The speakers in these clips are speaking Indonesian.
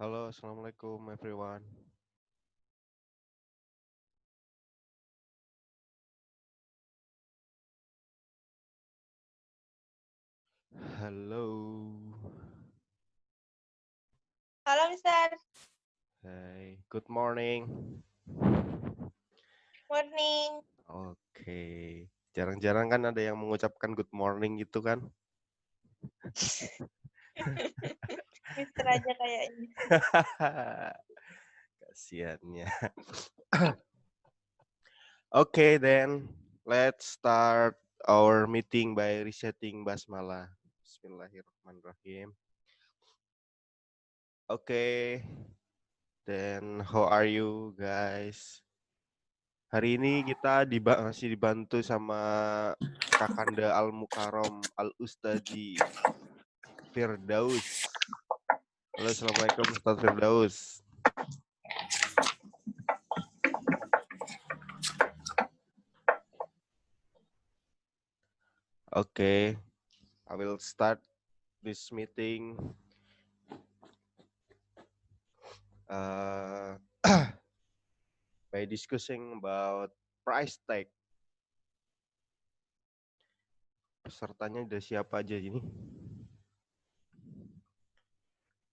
Halo, assalamualaikum everyone. Halo. Halo, Mister. Hai, good morning. Morning. Oke. Jarang-jarang kan ada yang mengucapkan good morning gitu kan? Mister aja kayaknya. Kasiannya. Okay, then let's start our meeting by resetting basmalah. Bismillahirrahmanirrahim. Okay. Then how are you guys? Hari ini kita masih dibantu sama Kakanda Al-Mukarram Al-Ustadi Firdaus. Halo, assalamualaikum Ustaz Firdaus. Okay, I will start this meeting. By discussing about price tag. Pesertanya ada siapa aja ini?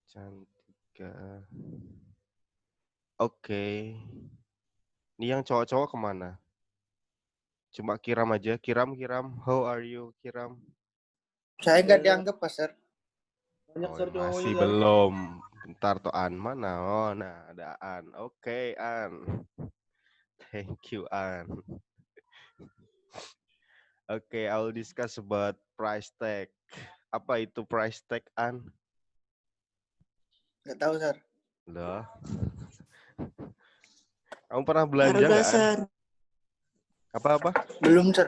Cantika. Oke. Ini yang cowok-cowok kemana? Cuma Kiram aja. Kiram, how are you, Kiram? Saya nggak dianggap, Pak, Sir. Masih belum. Bentar tuh An. Mana? Oh, nah ada An. Oke, An. Thank you, An. Oke, I will discuss about price tag. Apa itu price tag, An? Nggak tahu, Sir. Loh. Kamu pernah belanja nggak, An? Apa-apa? Belum, Sir.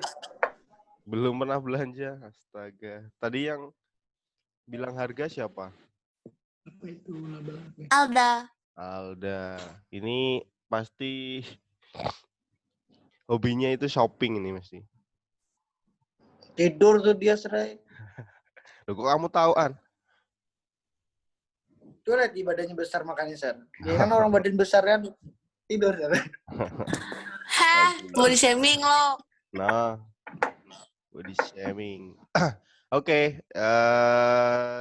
Belum pernah belanja. Astaga. Tadi yang bilang harga siapa? Apa itu? Alda. Ini pasti hobinya itu shopping ini mesti. Tidur tuh dia, Sir. Loh, kok kamu tahu, An? Tuh lihat di badannya besar makanya, Sir. Dia kan orang badan besar kan tidur, Sir. Hah, body shaming lo. Nah, body shaming. Oke,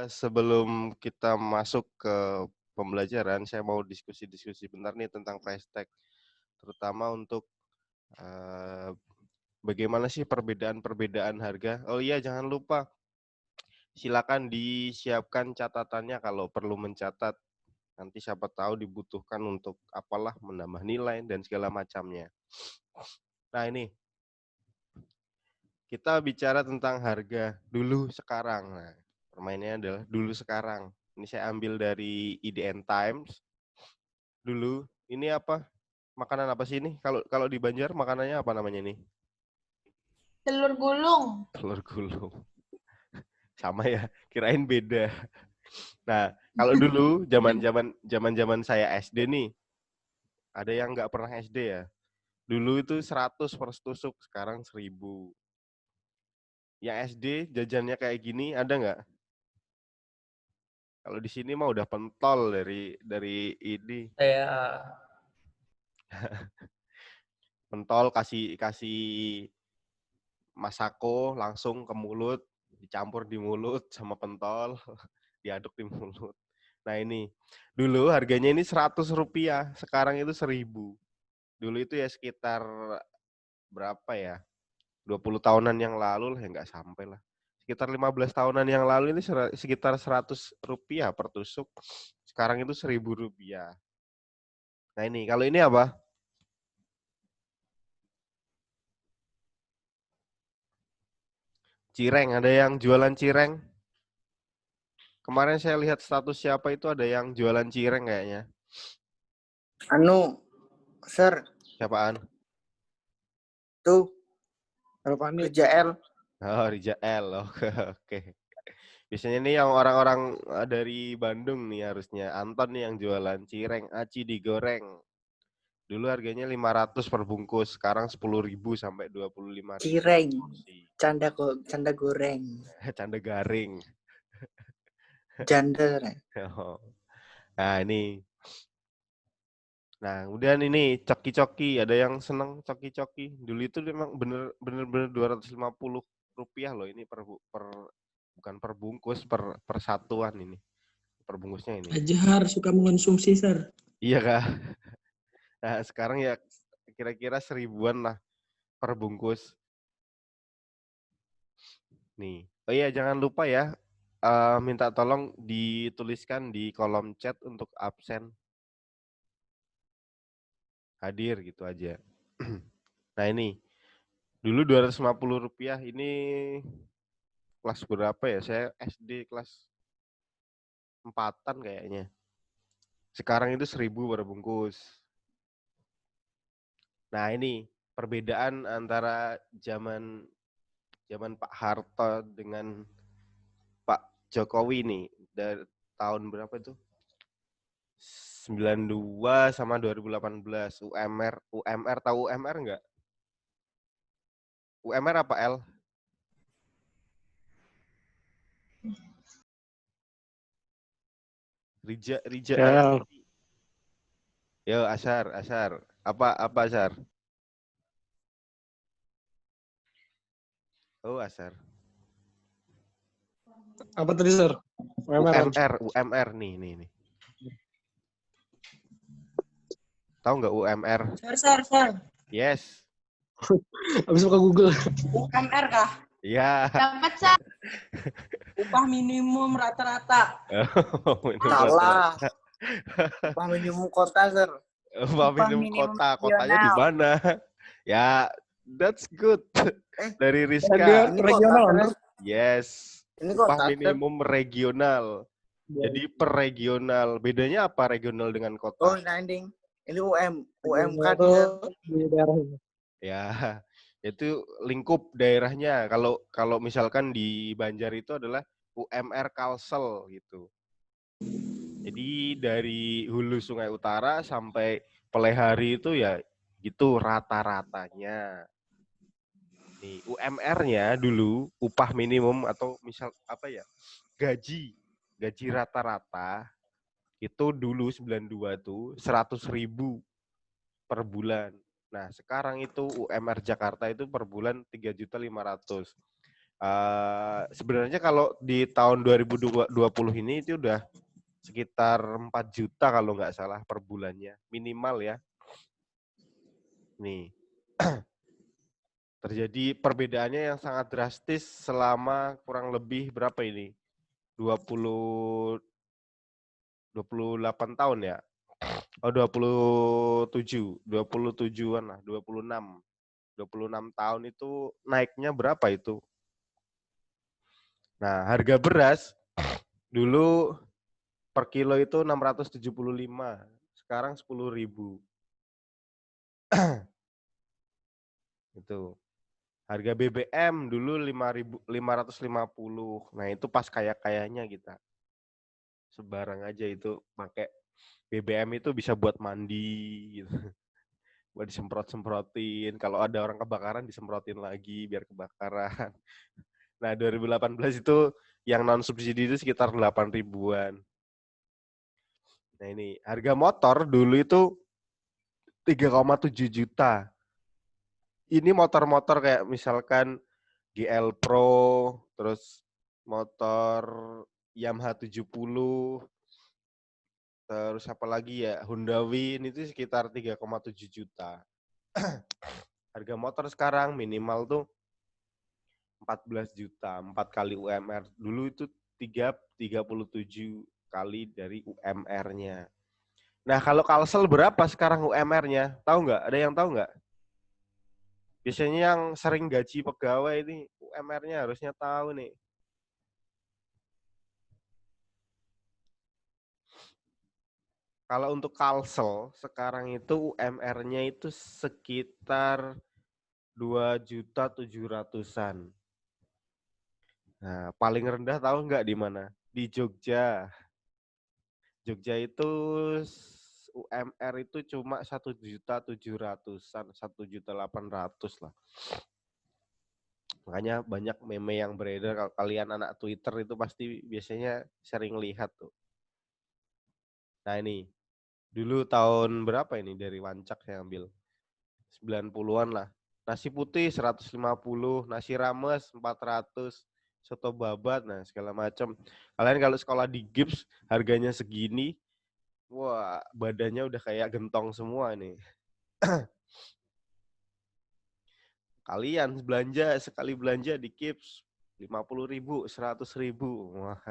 sebelum kita masuk ke pembelajaran, saya mau diskusi-diskusi bentar nih tentang price tag, terutama untuk bagaimana sih perbedaan-perbedaan harga. Oh iya, jangan lupa, silakan disiapkan catatannya kalau perlu mencatat. Nanti siapa tahu dibutuhkan untuk apalah, menambah nilai dan segala macamnya. Nah ini, kita bicara tentang harga dulu sekarang. Nah, permainannya adalah dulu sekarang. Ini saya ambil dari IDN Times. Dulu, ini apa? Makanan apa sih ini? Kalau di Banjar makanannya apa namanya ini? Telur gulung. Telur gulung. Sama ya, kirain beda. Nah, kalau dulu zaman saya SD nih, ada yang nggak pernah SD ya. Dulu itu 100 per tusuk, sekarang 1000. Yang SD jajannya kayak gini ada nggak? Kalau di sini mah udah pentol dari ini. Pentol kasih masako langsung ke mulut, dicampur di mulut sama pentol, diaduk di mulut. Nah ini, dulu harganya ini Rp100, sekarang itu 1000. Dulu itu ya sekitar berapa ya? 20 tahunan yang lalu lah, ya nggak sampai lah. Sekitar 15 tahunan yang lalu ini sekitar Rp100 per tusuk. Sekarang itu Rp1.000. Nah ini, kalau ini apa? Cireng, ada yang jualan cireng? Kemarin saya lihat status siapa itu ada yang jualan cireng kayaknya. Sir. Siapaan? Tuh. Kalau kami Rijael. Oh, Rijael. Oke. Biasanya nih yang orang-orang dari Bandung nih harusnya. Anton nih yang jualan cireng, aci digoreng. Dulu harganya 500 per bungkus, sekarang 10.000 sampai 25.000. Cireng. Canda goreng. Canda garing. Janda. Oh. Nah, ini. Nah, kemudian ini coki-coki. Ada yang seneng coki-coki. Dulu itu memang bener-bener Rp250 loh ini bukan per bungkus, per satuan ini. Per bungkusnya ini. Ajar suka mengonsumsi, Sir. Iya, Kak. Nah, sekarang ya kira-kira 1.000-an lah per bungkus. Nih. Oh iya, jangan lupa ya. Minta tolong dituliskan di kolom chat untuk absen. Hadir gitu aja. Nah, ini. Dulu Rp250 ini kelas berapa ya? Saya SD kelas 4-an kayaknya. Sekarang itu 1.000 per bungkus. Nah, ini perbedaan antara zaman Pak Harto dengan Pak Jokowi nih. Dari tahun berapa itu? 92 sama 2018. UMR tahu UMR enggak? UMR apa L? Rija Ya, Yo, Asar. Apa Asar? Oh, Asar. apa tadi, Sir? UMR nih. Tahu nggak UMR? Sar. Yes. Habis buka Google. UMR kah? Iya. Dapat, Sar. Upah minimum rata-rata. Salah. Upah minimum kota, Sir. Upah minimum kota. Kotanya di mana? Ya, that's good. Dari Rizka. Ini Regional. kota, Sir. Yes. Ini Upah kota, Sir. minimum regional. Jadi per regional. Bedanya apa regional dengan Oh, kota? ini UMK Itu nih, Sir. di daerah ini. Ya, itu lingkup daerahnya. Kalau misalkan di Banjar itu adalah UMR Kalsel gitu. Jadi dari hulu Sungai Utara sampai Pelehari itu ya gitu rata-ratanya. Nih, UMR-nya dulu upah minimum atau misal apa ya? Gaji rata-rata itu dulu 92 tuh 100.000 per bulan. Nah, sekarang itu UMR Jakarta itu per bulan 3.500.000. Sebenarnya kalau di tahun 2020 ini itu udah sekitar 4 juta kalau nggak salah per bulannya. Minimal ya. Nih. Terjadi perbedaannya yang sangat drastis selama kurang lebih berapa ini? 28 tahun ya? Oh, 27-an lah, 26 tahun itu naiknya berapa itu? Nah, harga beras dulu per kilo itu 675, sekarang 10.000. Itu. Harga BBM dulu 550. Nah, itu pas kaya-kayanya kita. Sebarang aja itu pakai BBM itu bisa buat mandi gitu. Buat disemprot-semprotin. Kalau ada orang kebakaran disemprotin lagi biar kebakaran. Nah, 2018 itu yang non subsidi itu sekitar 8 ribuan. Nah, ini harga motor dulu itu 3,7 juta. Ini motor-motor kayak misalkan GL Pro, terus motor Yamaha 70, terus apa lagi ya, Honda Win itu sekitar 3,7 juta. Harga motor sekarang minimal tuh 14 juta, 4 kali UMR. Dulu itu 37 kali dari UMR-nya. Nah, kalau Kalsel berapa sekarang UMR-nya? Tahu nggak? Ada yang tahu nggak? Biasanya yang sering gaji pegawai ini UMR-nya harusnya tahu nih. Kalau untuk Kalsel sekarang itu UMR-nya itu sekitar 2.700.000-an. Nah, paling rendah tahu nggak di mana? Di Jogja. Jogja itu UMR itu cuma 1.700.000-an, 1.800.000 lah. Makanya banyak meme yang beredar. Kalau kalian anak Twitter itu pasti biasanya sering lihat tuh. Nah ini, dulu tahun berapa ini dari Wancak saya ambil? 90-an lah. Nasi putih 150, nasi rames 400, soto babat, nah segala macam. Kalian kalau sekolah di Gips harganya segini, wah badannya udah kayak gentong semua nih. Kalian belanja, sekali belanja di Gips 50.000, 100.000. Wah.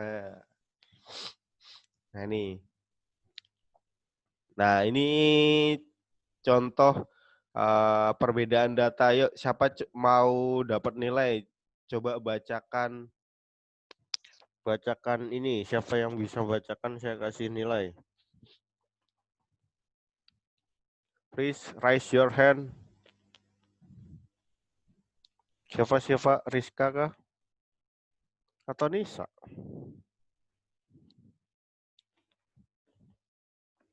Nah ini. Nah ini contoh perbedaan data. Yuk, siapa mau dapat nilai? Coba bacakan ini. Siapa yang bisa bacakan? Saya kasih nilai. Please raise your hand. Siapa? Rizka kah? Atau Nisa?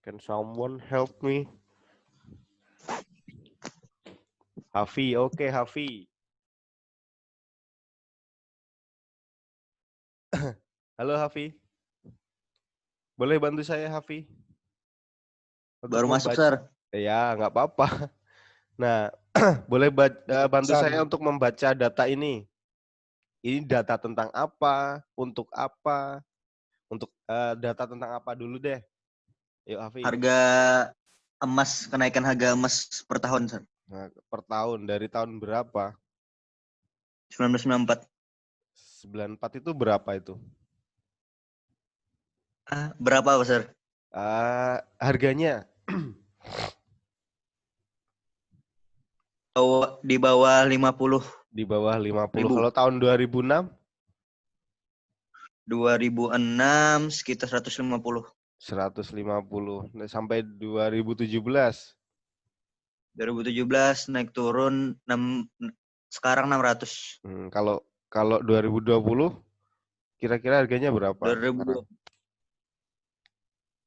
Can someone help me? Hafi, oke Hafi. Halo Hafi. Boleh bantu saya Hafi? Untuk Baru masuk, membaca- Sir. Ya, nggak apa-apa. Nah, boleh bantu saya untuk membaca data ini. Ini data tentang apa? Untuk apa? Untuk data tentang apa dulu deh? Yuk Hafi. Harga emas, kenaikan harga emas per tahun, Sir. Nah, per tahun, dari tahun berapa? 1994. 94 itu berapa itu? Berapa, Sir? Harganya Di bawah 50. di bawah 50. Ribu. Kalau tahun 2006? 2006 sekitar 150. 150. Nah, sampai 2017. 2017 naik turun sekarang 600. Kalau 2020 kira-kira harganya berapa? 2020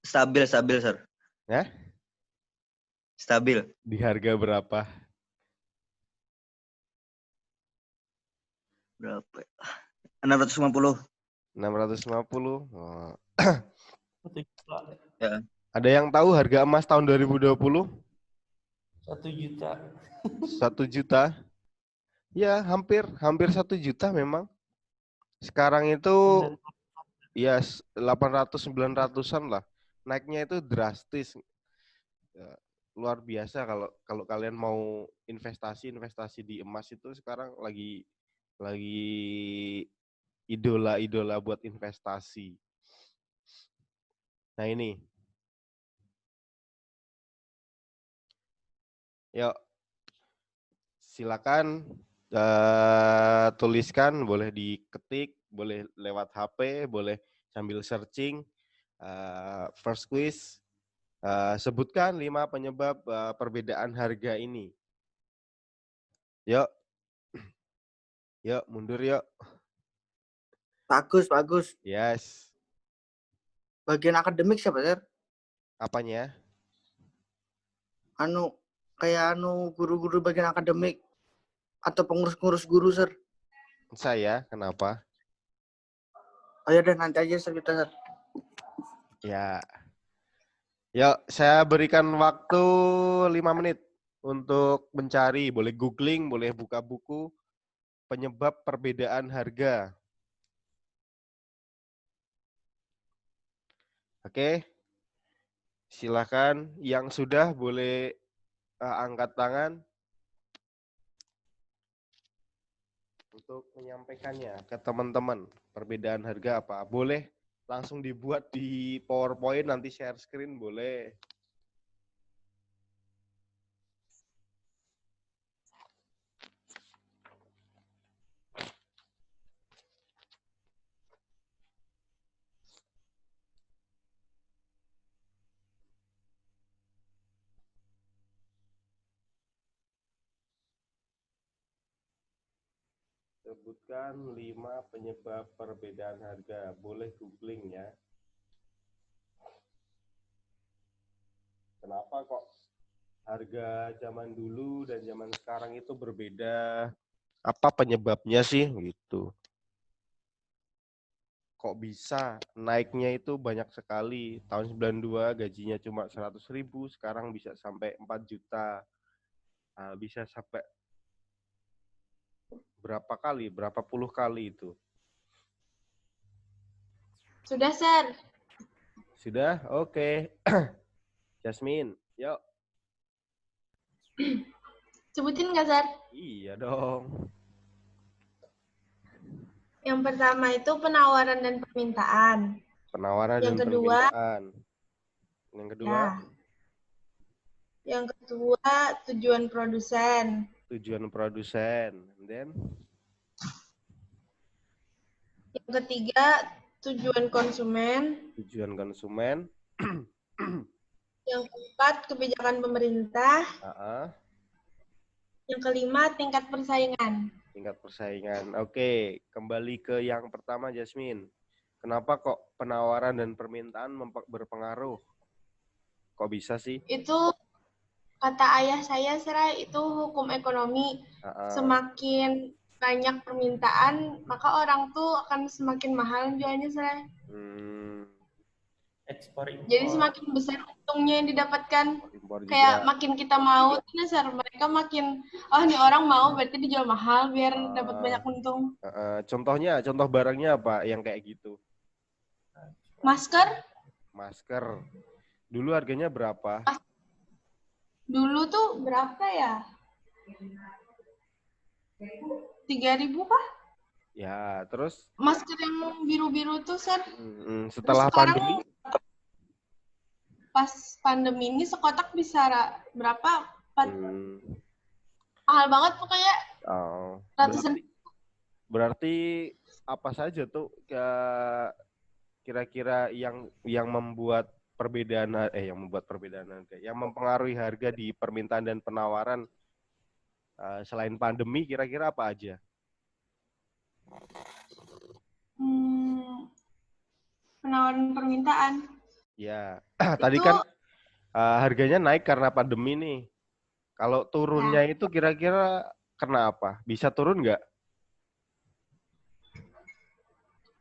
stabil, Sir. Ya? Stabil. Di harga berapa? Berapa? 650. 650. Oh. 1 juta. Ya. Ada yang tahu harga emas tahun 2020? 1 juta. 1 juta? Ya, hampir 1 juta memang. Sekarang itu ya 800-900-an lah. Naiknya itu drastis. Ya, luar biasa kalau kalian mau investasi di emas itu sekarang lagi idola buat investasi. Nah ini. Yuk. Silakan tuliskan, boleh diketik, boleh lewat HP, boleh sambil searching. First quiz. Sebutkan 5 penyebab perbedaan harga ini. Yuk. Yuk, mundur yuk. Bagus. Yes. Bagian akademik siapa, Sir? Apanya? Kayak guru-guru bagian akademik atau pengurus-pengurus guru, Sir. Saya, kenapa? Oh ya, nanti aja, Sir, kita, Sir. Ya. Yuk, saya berikan waktu 5 menit untuk mencari, boleh googling, boleh buka buku, penyebab perbedaan harga. Oke. Silakan, yang sudah boleh angkat tangan untuk menyampaikannya ke teman-teman. Perbedaan harga apa? Boleh langsung dibuat di PowerPoint, nanti share screen boleh. Sebutkan 5 penyebab perbedaan harga. Boleh googling ya. Kenapa kok harga zaman dulu dan zaman sekarang itu berbeda? Apa penyebabnya sih gitu? kok bisa naiknya itu banyak sekali. Tahun 92 gajinya cuma 100.000, sekarang bisa sampai 4 juta. Bisa sampai berapa puluh kali itu. Sudah, Sir. Sudah? Oke. Jasmine, yuk. Sebutin nggak, Sir? Iya dong. Yang pertama itu penawaran dan permintaan. Penawaran Yang dan kedua, permintaan. Yang kedua, ya. Yang kedua, tujuan produsen. tujuan produsen. And then, Yang ketiga, tujuan konsumen. tujuan konsumen. Yang keempat, kebijakan pemerintah. Yang kelima, tingkat persaingan. Tingkat persaingan. Oke, kembali ke yang pertama, Jasmine. Kenapa kok penawaran dan permintaan berpengaruh? Kok bisa sih? Itu kata ayah saya, Serai, itu hukum ekonomi. Semakin banyak permintaan, maka orang tuh akan semakin mahal jualnya, Serai. Ekspor impor. Jadi semakin besar untungnya yang didapatkan. Impor juga. Kayak makin kita mau, Sir, mereka makin, oh ini orang mau berarti dijual mahal biar dapat banyak untung. Contoh barangnya apa yang kayak gitu? Masker, Masker. Dulu harganya berapa? dulu tuh berapa ya? 3.000 kah? Ya, terus Masker yang biru-biru tuh, Sir. setelah Terus sekarang, pandemi? Pas pandemi ini sekotak bisa berapa? Mahal banget pokoknya. Ratusan. Berarti apa saja tuh kira-kira yang membuat perbedaan harga, yang mempengaruhi harga di permintaan dan penawaran selain pandemi, kira-kira apa aja? Penawaran permintaan. Ya, tadi kan harganya naik karena pandemi nih. Kalau turunnya itu kira-kira karena apa? Bisa turun nggak?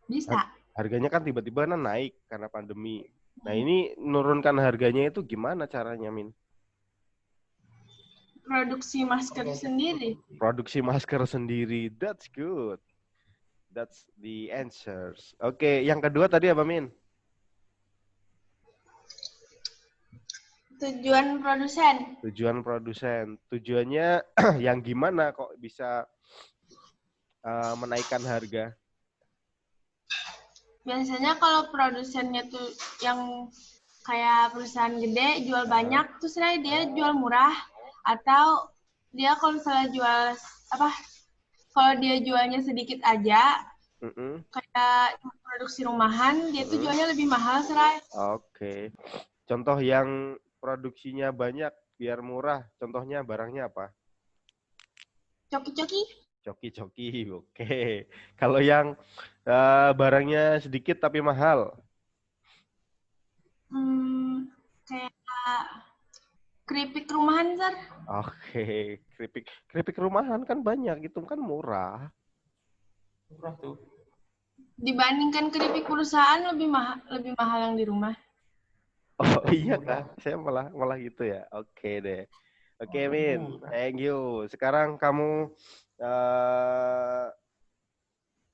Bisa. Harganya kan tiba-tiba naik karena pandemi. Nah, ini menurunkan harganya itu gimana caranya, Min? Produksi masker sendiri. Produksi masker sendiri. That's good. That's the answers. Oke, yang kedua tadi apa, Min? Tujuan produsen. Tujuan produsen. Tujuannya yang gimana kok bisa menaikkan harga? Biasanya kalau produsennya tuh yang kayak perusahaan gede jual banyak, terus dia jual murah. Atau dia kalau misalnya jual kalau dia jualnya sedikit aja, kayak produksi rumahan, dia tuh jualnya lebih mahal, Serai. Oke. Contoh yang produksinya banyak biar murah, contohnya barangnya apa? Coki-coki. Coki-coki, oke. Kalau yang barangnya sedikit tapi mahal? Kayak keripik rumahan, Sir. Oke, keripik rumahan kan banyak, itu kan murah. Murah tuh. Dibandingkan keripik perusahaan lebih mahal yang di rumah. Oh iya kah? Saya malah gitu ya. Oke deh. Oke, Min. Thank you. Sekarang kamu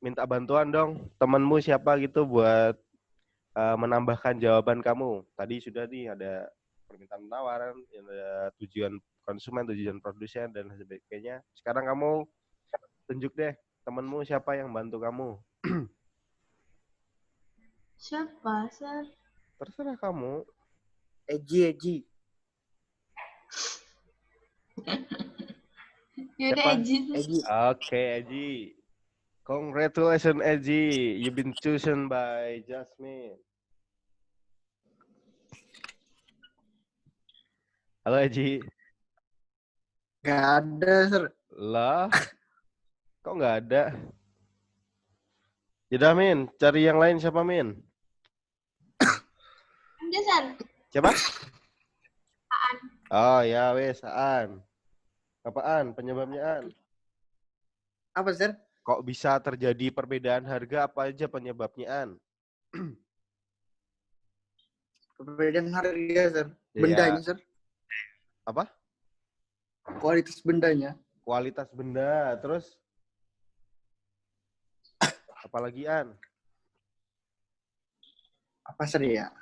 minta bantuan dong. Temenmu siapa gitu buat menambahkan jawaban kamu. Tadi sudah nih ada permintaan penawaran, ada tujuan konsumen, tujuan produsen, dan sebagainya. Sekarang kamu tunjuk deh temenmu siapa yang bantu kamu. Siapa, Sir? Terserah kamu. Eji. Yaudah, Eji. Oke, Eji. Congratulations, Eji. You've been chosen by Jasmine. Halo, Eji. Nggak ada, Sir. Lah, kok nggak ada? Yaudah, Min. Cari yang lain siapa, Min? Jason. Siapa? Aan. Oh ya, wes, Aan. Apaan penyebabnya, Aan? Apa, Sir? Kok bisa terjadi perbedaan harga, apa aja penyebabnya, An? Perbedaan harga, Sir. Iya. Bendanya, Sir. Apa? Kualitas bendanya. Kualitas benda, terus apalagi, An? Apa, Sir, ya?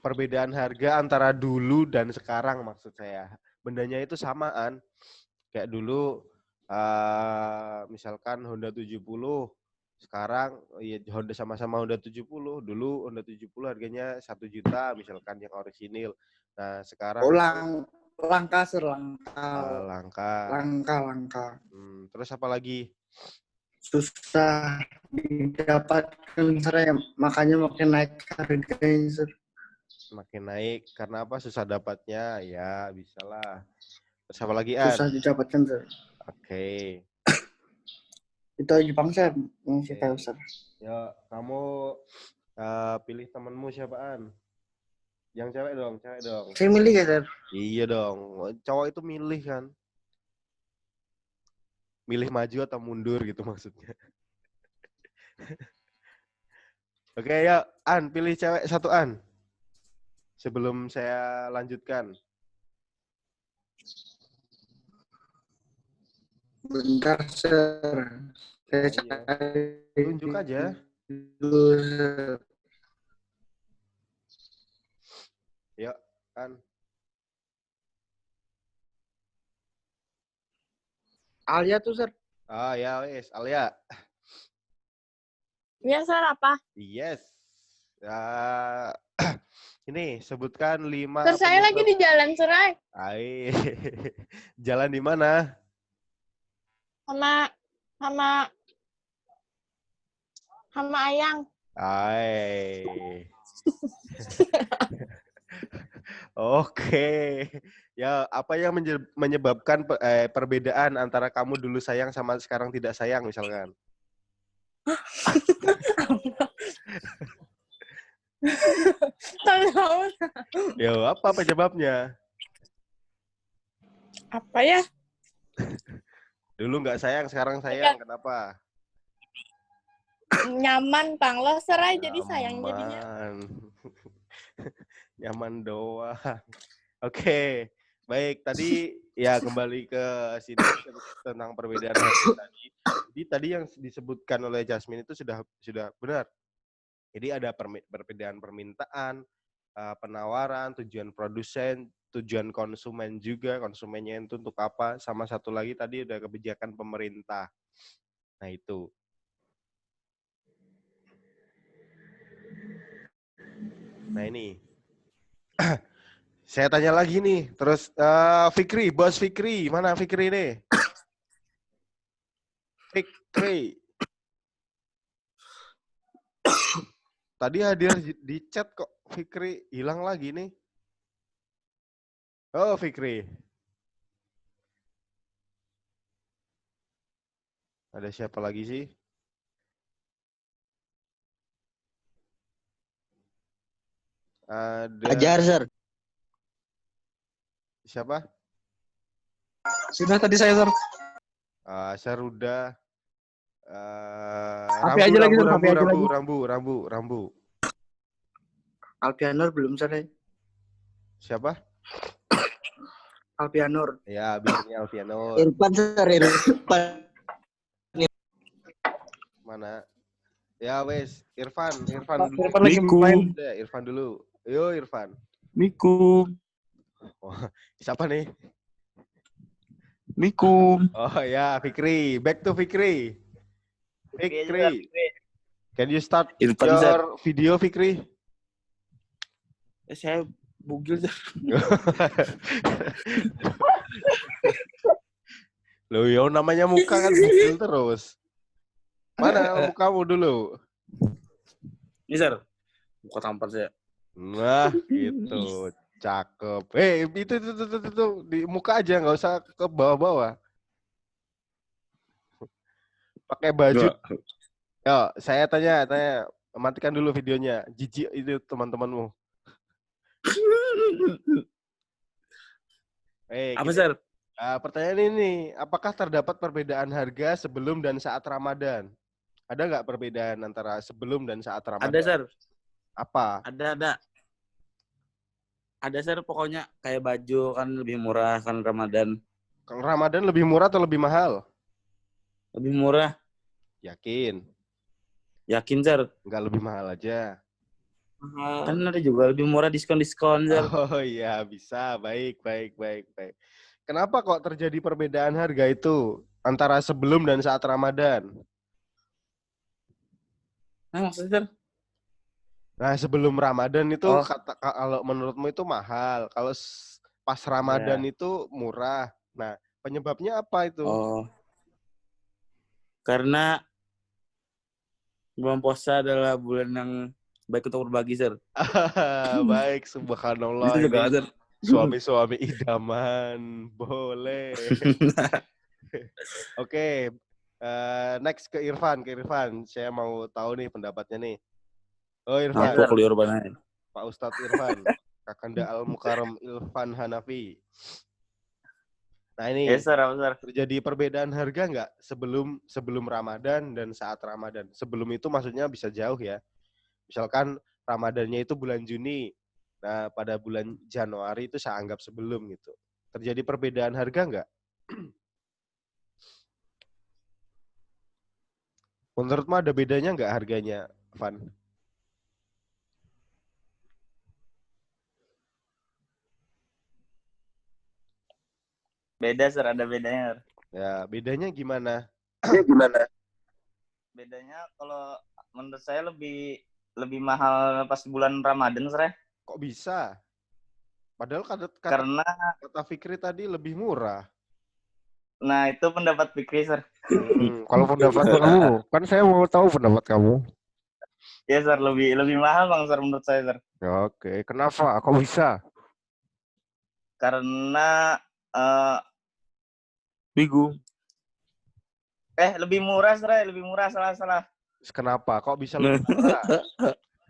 Perbedaan harga antara dulu dan sekarang maksud saya. Bendanya itu samaan. Kayak dulu misalkan Honda 70, sekarang ya Honda sama-sama Honda 70. Dulu Honda 70 harganya 1 juta misalkan yang orisinil. Nah, sekarang Langka, Sir, langka. langka. Langka. Terus apa lagi? Susah didapatkan, Sir, ya. Makanya makin naik harganya, Sir. Makin naik karena apa? Susah dapatnya. Ya, bisalah. Terus apa lagi, An? Susah didapatkan, Sir. Oke. Itu aja Bang, Sir. Yang saya tahu, Sir. Ya, kamu pilih temenmu siapaan? Yang cewek dong. Saya milih ya, Sir. Iya dong. Cowok itu milih kan. Milih maju atau mundur gitu maksudnya. Oke, ya, An, pilih cewek satu, An. Sebelum saya lanjutkan. Bentar, Sir. Saya Iya. cari Tunjuk aja. dulu, Sir. Yuk, An. Alia tuh, Sir. Ah, ya, wes, Alia. Ya, Sir, apa? Yes. Ini sebutkan 5 Sir, saya lagi di jalan, Serai. Ai. Jalan di mana? Sama Ayang. Ai. Oke. Ya, apa yang menyebabkan perbedaan antara kamu dulu sayang sama sekarang tidak sayang misalkan? Ya, apa penyebabnya? Apa ya? Dulu nggak sayang, sekarang sayang. Kenapa? Nyaman, Bang. Lo Serai jadi sayang jadinya. Nyaman. Nyaman doang. Oke. Baik, tadi ya kembali ke sini tentang perbedaan harga tadi. Jadi tadi yang disebutkan oleh Jasmine itu sudah benar. Jadi ada perbedaan permintaan, penawaran, tujuan produsen, tujuan konsumen juga, konsumennya itu untuk apa, sama satu lagi tadi ada kebijakan pemerintah. Nah itu. Nah ini. Saya tanya lagi nih, terus Fikri, Bos Fikri, mana Fikri nih? Fikri. Tadi hadir di chat kok, Fikri hilang lagi nih. Oh, Fikri. Ada siapa lagi sih? Ada Ajar, Sir. siapa? Sudah tadi saya, Sir. Saruda. Happy aja lagi, Sir. Happy aja lagi. Rambu. Alpianur belum, Sir. Siapa? Alpianur. Ya, abisnya Alfianur. Irfan, Sir. Irfan. Mana? Ya, wes. Irfan Irfan dulu. lagi main. Udah, Irfan dulu. Yo, Irfan. Miku. Oh, siapa nih? Miku. Oh ya, Fikri. Back to Fikri. Fikri. Can you start Irfan, your video, Fikri? Saya bugil, Sir. Loh, ya namanya muka kan bugil terus. Mana mukamu dulu? Ini, Sir. Muka tampar saya. Nah, gitu. Cakep. Itu di muka aja, nggak usah ke bawah-bawah. Pakai baju. Yo, saya tanya, matikan dulu videonya. Jijik itu teman-temanmu. Apa, Sir? Pertanyaan ini, apakah terdapat perbedaan harga sebelum dan saat Ramadan? Ada nggak perbedaan antara sebelum dan saat Ada, Ramadan? Sir. Apa? Ada. Ada, Sir, pokoknya kayak baju kan lebih murah kan Ramadan. Kalau Ramadan lebih murah atau lebih mahal? Lebih murah. Yakin? Yakin, Sir. Nggak lebih mahal aja. Kan ada juga lebih murah diskon-diskon, Sir. Oh iya, bisa. Baik. Kenapa kok terjadi perbedaan harga itu antara sebelum dan saat Ramadan? Nah, maksudnya, Sir? Nah, sebelum Ramadan itu Oh. kalau menurutmu itu mahal. Kalau pas Ramadan itu murah. Nah, penyebabnya apa itu? Oh. Karena bulan puasa adalah bulan yang baik untuk berbagi, Sir. Baik, subhanallah. Itu juga, Ini Sir. suami-suami idaman. Boleh. Oke. Next ke Irfan. Saya mau tahu nih pendapatnya nih. Oh, Irfan. Aku keluar banget. Pak Ustadz Irfan. Kakanda Al-Mukarram Irfan Hanafi. Nah ini, Sir. terjadi perbedaan harga nggak sebelum Ramadan dan saat Ramadan? Sebelum itu maksudnya bisa jauh ya. Misalkan Ramadannya itu bulan Juni. Nah, pada bulan Januari itu saya anggap sebelum gitu. Terjadi perbedaan harga nggak? Menurutmu ada bedanya nggak harganya, Van? Beda, Sir, ada bedanya. Ya, bedanya gimana? Bedanya kalau menurut saya lebih mahal pas bulan Ramadan, Sir. Kok bisa? Padahal Karena kata Fikri tadi lebih murah. nah itu pendapat Fikri, Sir. Kalau pendapat kamu, kan saya mau tahu pendapat kamu. Ya, Sir, lebih mahal Bang, Sir, menurut saya, Sir. Oke, kenapa? Kok bisa? Karena Bingung. lebih murah, Sir, lebih murah, salah. Kenapa? Kok bisa lebih murah?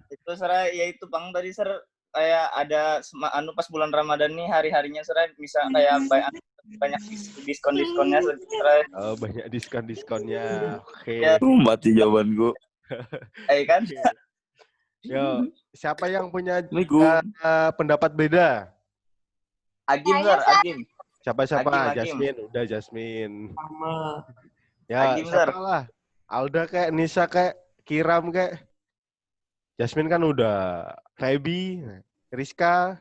Itu, Sir, ya itu Bang tadi, Sir, kayak ada pas bulan Ramadan nih hari-harinya, Sir, bisa kayak banyak diskon-diskonnya, Sir. Oh, banyak diskon-diskonnya. Oke. Ya. Mati jawaban gue. Kan? Yo, siapa yang punya pendapat beda? Agim, Sir, Agim. Siapa? Agim. Jasmine, udah Jasmine. Sama. Ya, Agim, siapa Sir. lah? Alda kayak, Nisa kayak, Kiram kayak. Jasmine kan udah. Feby, Rizka,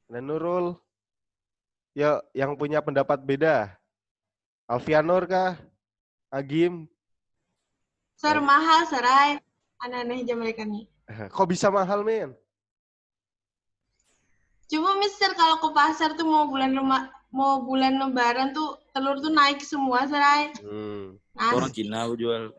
dan Nurul. Ya, yang punya pendapat beda. Alfianur kah? Agim? Sir, mahal, Serai. Aneh-aneh aja mereka nih. Kok bisa mahal, men? Cuma Mister kalau ke pasar tuh mau bulan Lebaran tuh telur tuh naik semua, Serai. Orang Cina aku jual.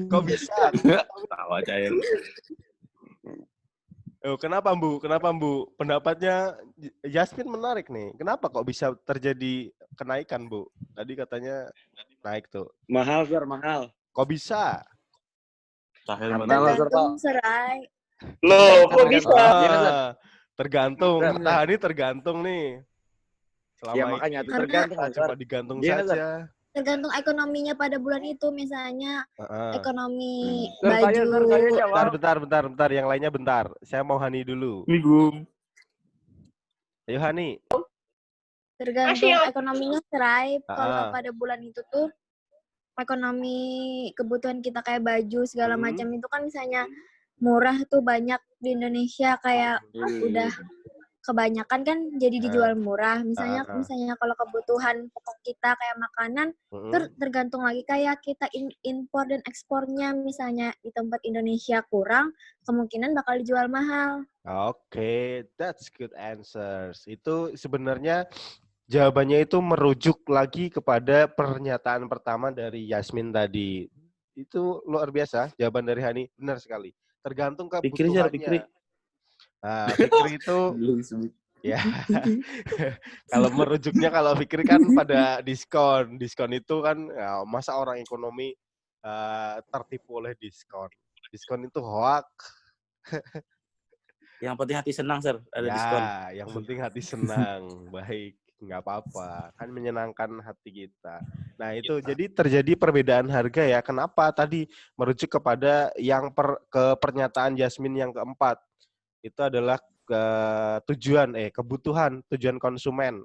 Kok bisa? Tawa cair. Kenapa, Bu? Pendapatnya Jasmine menarik nih. Kenapa kok bisa terjadi kenaikan, Bu? Tadi katanya naik tuh. Mahal, Sir, mahal. Kok bisa? Tergantung Serai. Loh, kok bisa? Tergantung. Benar. Nah, ini tergantung nih. Selama Ya makanya ini tergantung. cuma digantung Gimana, saja. Tergantung ekonominya pada bulan itu, misalnya ekonomi Sir, baju. saya jawab. Bentar. Yang lainnya bentar. Saya mau Hani dulu. Bingung. Ayo Hani. Tergantung ekonominya, Serai. Kalau pada bulan itu tuh ekonomi kebutuhan kita kayak baju segala macam itu kan misalnya murah tuh banyak di Indonesia, kayak udah kebanyakan kan jadi dijual murah. Misalnya kalau kebutuhan pokok kita kayak makanan tergantung lagi kayak kita impor dan ekspornya, misalnya di tempat Indonesia kurang, kemungkinan bakal dijual mahal. Oke, that's good answers. Itu sebenarnya jawabannya itu merujuk lagi kepada pernyataan pertama dari Yasmin tadi. Itu luar biasa, jawaban dari Hani. Benar sekali. Tergantung kebutuhannya. Fikri. Nah, Fikri itu ya. Kalau merujuknya kalau Fikri kan pada diskon. Diskon itu kan ya, masa orang ekonomi tertipu oleh diskon. Diskon itu hoak. Yang penting hati senang, Sir. Ada diskon. Ya, yang penting hati senang. Baik, nggak apa-apa. Kan menyenangkan hati kita. Nah, itu jadi terjadi perbedaan harga ya. Kenapa? Tadi merujuk kepada yang ke pernyataan Jasmine yang keempat. Itu adalah kebutuhan, tujuan konsumen.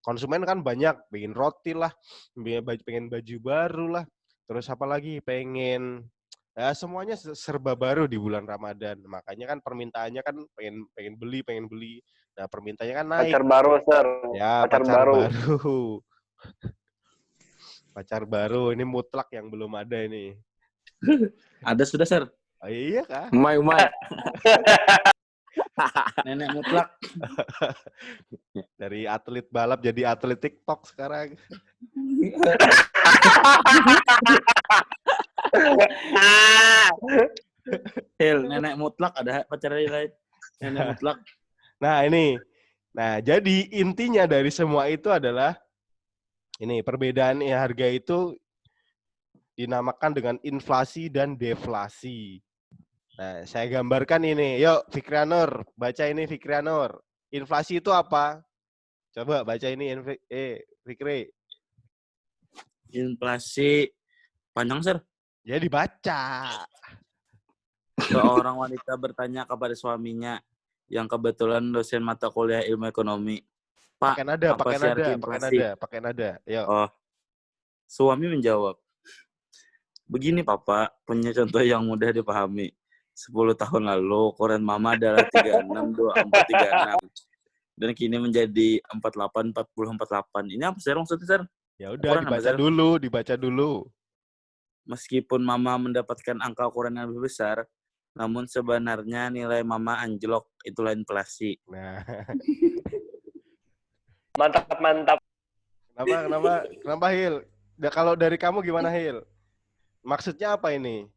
Konsumen kan banyak, pengen roti lah, pengen baju baru lah, terus apa lagi, pengen ya semuanya serba baru di bulan Ramadan. Makanya kan permintaannya kan pengen beli. Nah, permintaannya kan naik. Pacar baru, Sir. Ya, Pacar pacar baru. Pacar baru, ini mutlak yang belum ada ini. Ada sudah, Sir. Oh, iya kah? Umay. Nenek mutlak. Dari atlet balap jadi atlet TikTok sekarang. Hil, nenek mutlak ada pacarnya lain. Nenek mutlak. Nah, ini. Nah, jadi intinya dari semua itu adalah ini perbedaan harga itu dinamakan dengan inflasi dan deflasi. Nah, saya gambarkan ini. Yuk, Fikrianur, baca ini Fikrianur. Inflasi itu apa? Coba baca ini Fikri. Inflasi panjang, Sir. Ya dibaca. Seorang wanita bertanya kepada suaminya yang kebetulan dosen mata kuliah ilmu ekonomi. Pak, pakai nada. Yuk. Oh. Suami menjawab, begini Papa, punya contoh yang mudah dipahami. 10 tahun lalu, koran mama adalah 36, 24, 36. Dan kini menjadi 48, 40, 48. Ini apa sih maksudnya, Sir? Ya udah, dibaca dulu. Meskipun mama mendapatkan angka ukuran yang lebih besar, namun sebenarnya nilai mama anjlok, itulah inflasi. Nah. Mantap. Kenapa Hil? Kalau dari kamu gimana Hil? Maksudnya apa ini?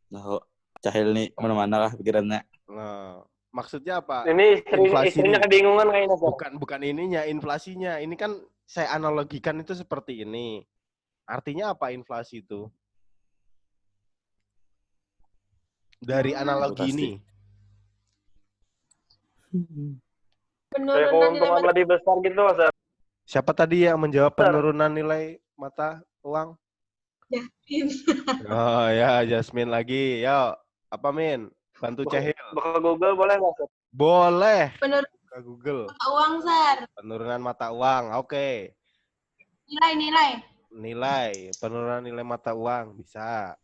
Nah, Cahil nih mana-mana lah pikirannya. Nah, maksudnya apa? Ini istrinya kebingungan kayaknya. Bukan ininya, inflasinya. Ini kan saya analogikan itu seperti ini. Artinya apa inflasi itu? Dari analogi ini. Keuntungan lebih besar gitu, Sir. Siapa tadi yang menjawab penurunan nilai mata uang? Jasmine. Oh ya, Jasmine lagi. Yo, apa Min? Bantu Cahil. Buka Google boleh nggak, Sir? Boleh. Penurunan Google. mata uang, Sir. Penurunan mata uang. Oke. Nilai. Penurunan nilai mata uang bisa.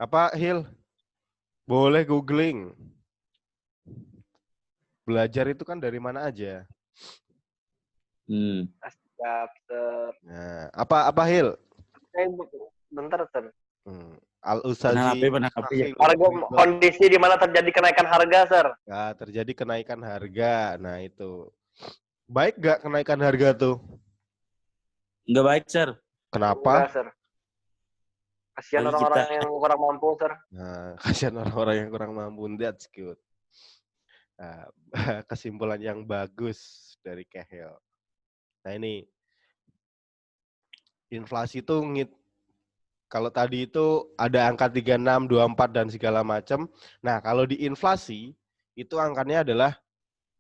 Apa Hil? Boleh googling. Belajar itu kan dari mana aja. Siap, Sir. Nah, apa Hil? Bentar, Sir. Al-Usazi. Harga kondisi di mana terjadi kenaikan harga, Sir. Ya, terjadi kenaikan harga. Nah, itu. Baik gak kenaikan harga tuh? Nggak baik, Sir. Kenapa? Enggak, Sir. Kasihan orang-orang yang kurang mampu, Sir. Nah, kasihan orang-orang yang kurang mampu. That's good. Nah, kesimpulan yang bagus dari Cahil. Nah, ini. Inflasi itu kalau tadi itu ada angka 36, 24 dan segala macam. Nah, kalau di inflasi itu angkanya adalah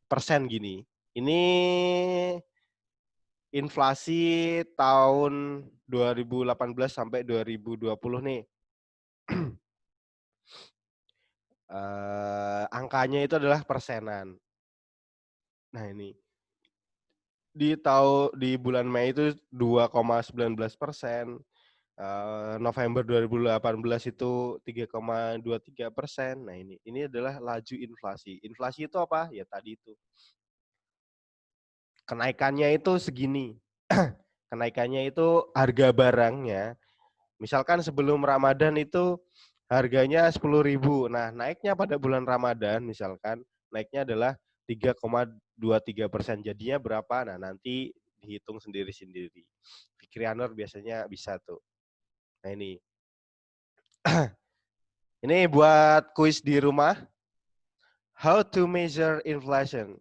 persen gini. Ini inflasi tahun 2018 sampai 2020 nih. Angkanya itu adalah persenan. Nah, ini. Di bulan Mei itu 2,19%. November 2018 itu 3,23%. Nah, ini adalah laju inflasi. Inflasi itu apa? Ya tadi itu. Kenaikannya itu segini. Kenaikannya itu harga barangnya. Misalkan sebelum Ramadan itu harganya 10.000. Nah, naiknya pada bulan Ramadan misalkan naiknya adalah 3,23%. Jadinya berapa? Nah, nanti dihitung sendiri-sendiri. Fikrianur biasanya bisa tuh. Nah, ini. Ini buat kuis di rumah. How to measure inflation.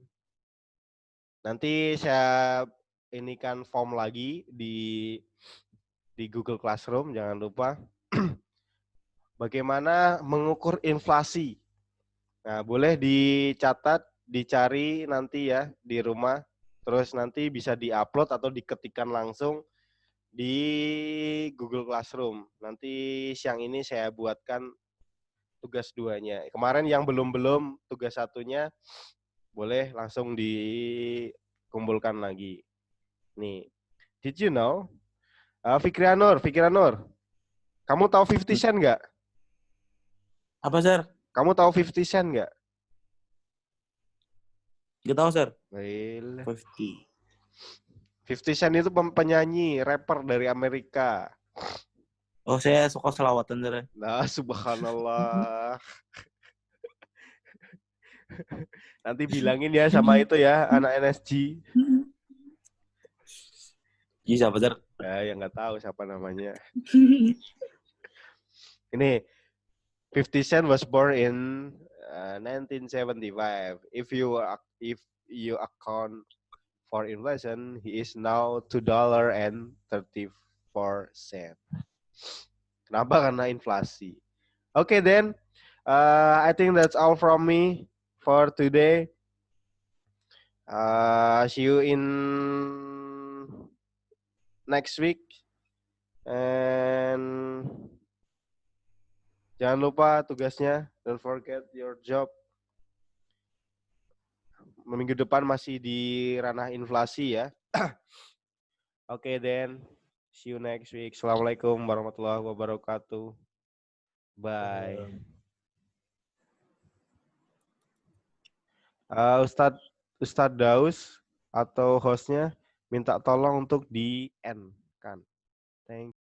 Nanti saya inikan form lagi di di Google Classroom, jangan lupa. Bagaimana mengukur inflasi? Nah, boleh dicatat, dicari nanti ya di rumah. Terus nanti bisa diupload atau diketikkan langsung di Google Classroom. Nanti siang ini saya buatkan tugas 2-nya. Kemarin yang belum tugas 1-nya boleh langsung dikumpulkan lagi. Nih, did you know? Fikrianur, kamu tahu 50 Cent nggak? Apa, Sir? Kamu tahu 50 Cent nggak? Gak tahu, Sir. Well, 50. 50 Cent itu penyanyi, rapper dari Amerika. Oh, saya suka selawatan, Sir. Nah, subhanallah. Nanti bilangin ya sama itu ya, anak NSG. Iya, siapa, Sir? Ya, yang nggak tahu siapa namanya. Ini 50 Cent was born in 1975. If you account for inflation, he is now $2.34. Kenapa? Karena inflasi. Okay, then I think that's all from me for today. See you in next week. And jangan lupa tugasnya. Don't forget your job. Minggu depan masih di ranah inflasi ya. Okay, then. See you next week. Assalamualaikum warahmatullahi wabarakatuh. Bye. Ustadz Daus atau hostnya minta tolong untuk di end kan. Thank you.